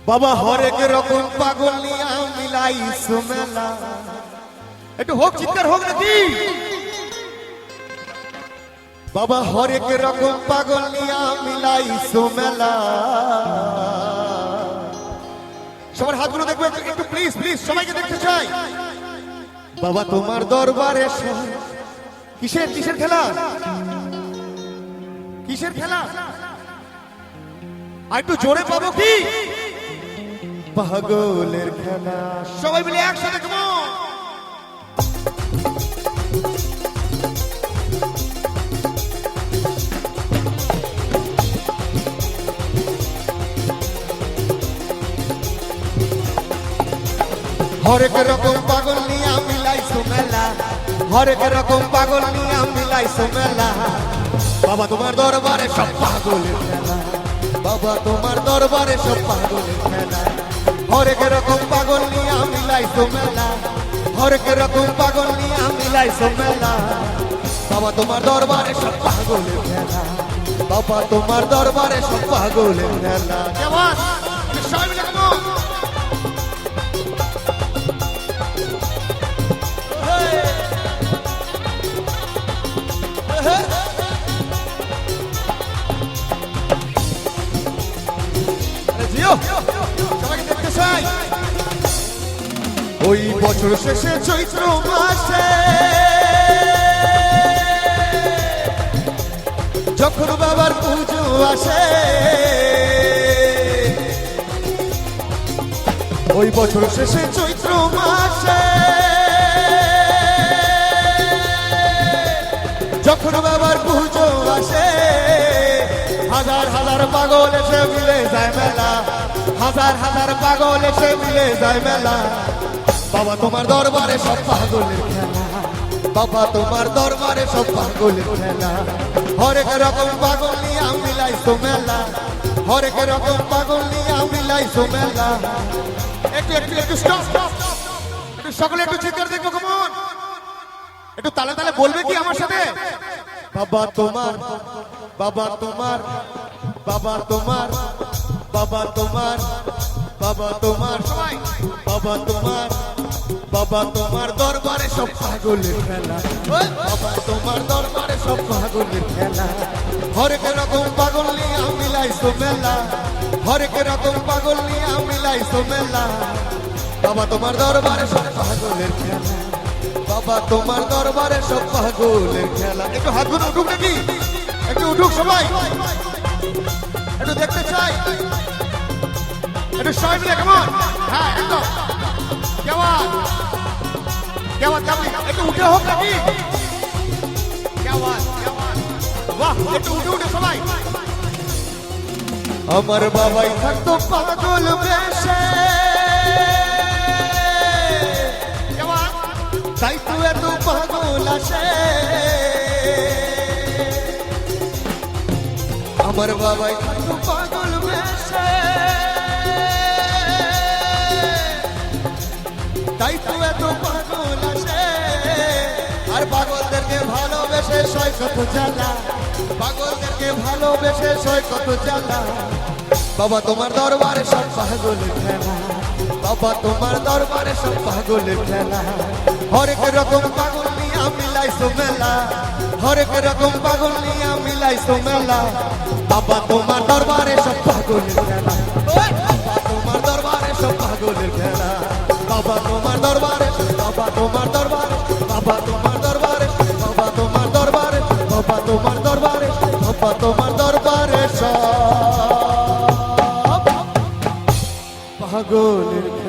বাবা হরেক রকম পাগল নিয়া মিলাইছো মেলা। একটু হোক, চিৎকার হোক নাকি? বাবা হরেক রকম পাগল নিয়া মিলাইছো মেলা। সবার হাতগুলো দেখবো একটু, প্লিজ প্লিজ, সবাইকে দেখতে চাই। বাবা তোমার দরবারে কিসের কিসের খেলা, কিসের খেলা? আর একটু জোরে পাবো কি? পাগলের খেলা। সবাই মিলে একসাথে কেমন? হরেক রকম পাগল নিয়া মিলাইছো মেলা, হরেক রকম পাগল নিয়া মিলাইছো মেলা। বাবা তোমার দরবারে সব পাগলের খেলা, বাবা তোমার দরবারে সব পাগলের খেলা। হরেক রকম পাগল নিয়া মিলাইছো মেলা, হরেক রকম পাগল নিয়া মিলাইছো মেলা। বাবা তোমার দরবারে সব পাগলের খেলা, বাবা তোমার দরবারে সব পাগলের খেলা। কেমন সবাই মিলে কেমন? সবাইকে দেখতে চাই। ওই বছর শেষে চৈত্র মাসে যখন বাবার পুজো আসে, ওই বছর শেষে চৈত্র মাসে যখন বাবার পুজো আসে, হাজার হাজার পাগল এসে মিলে যায় মেলা, হাজার হাজার পাগল এসে মিলে যায় মেলা। বাবা তোমার দরবারে সব পাগলের খেলা, বাবা তোমার দরবারে সব পাগলের খেলা। হরেক রকম পাগল নিয়ে মিলাইছো মেলা, হরেক রকম পাগল নিয়ে মিলাইছো মেলা। একটু একটু একটু স্টপ, একটু সকলে একটু চিৎকার দেখবো কেমন? একটু তালে তালে বলবে কি আমার সাথে? বাবা তোমার, বাবা তোমার, বাবা তোমার, বাবা তোমার, বাবা তোমার, সবাই বাবা তোমার, বাবা তোমার দরবারে সব পাগলের খেলা, বাবা তোমার দরবারে সব পাগলের খেলা। হরেক রকম পাগল নিয়ে মিলাইছো মেলা, হরেক রকম পাগল নিয়ে মিলাইছো মেলা। বাবা তোমার দরবারে সব পাগলের খেলা, বাবা তোমার দরবারে সব পাগলের খেলা। একটু হাতগুলো উঠুক নাকি? একটু উঠুক সবাই, একটু দেখতে চাই। একটু সবাই মিলে কেমন? হ্যাঁ একদম কেমন কেমন কেমন? একটু উঠে হোক নাকি? কেমন কেমন? বাহ, একটু উঠে উঠে সবাই। আমার বাবাই থাকতো পাগল বেশে, তাই তো এত পাগল আসে। আমার বাবাই থাকতো পাগল বেশে, তাই তো এত পাগল আসে। আর পাগলদেরকে ভালোবেসে সয় কত জ্বালা, পাগলদেরকে ভালোবেসে সয় কত জ্বালা। বাবা তোমার দরবারে সব পাগলের খেলা, বাবা তোমার দরবারে সব পাগলের খেলা। হরেক রকম পাগল নিয়ে মিলাইছো মেলা, হরেক রকম পাগল নিয়ে মিলাইছো মেলা। বাবা তোমার দরবারে সব পাগলের খেলা, বাবা তোমার দরবারে সব পাগলের খেলা। বাবা তোমার দরবারে, বাবা তোমার দরবারে, বাবা তোমার দরবারে, বাবা তোমার দরবারে, বাবা তোমার দরবারে, বাবা তোমার দরবারে সব পাগলের খেলা।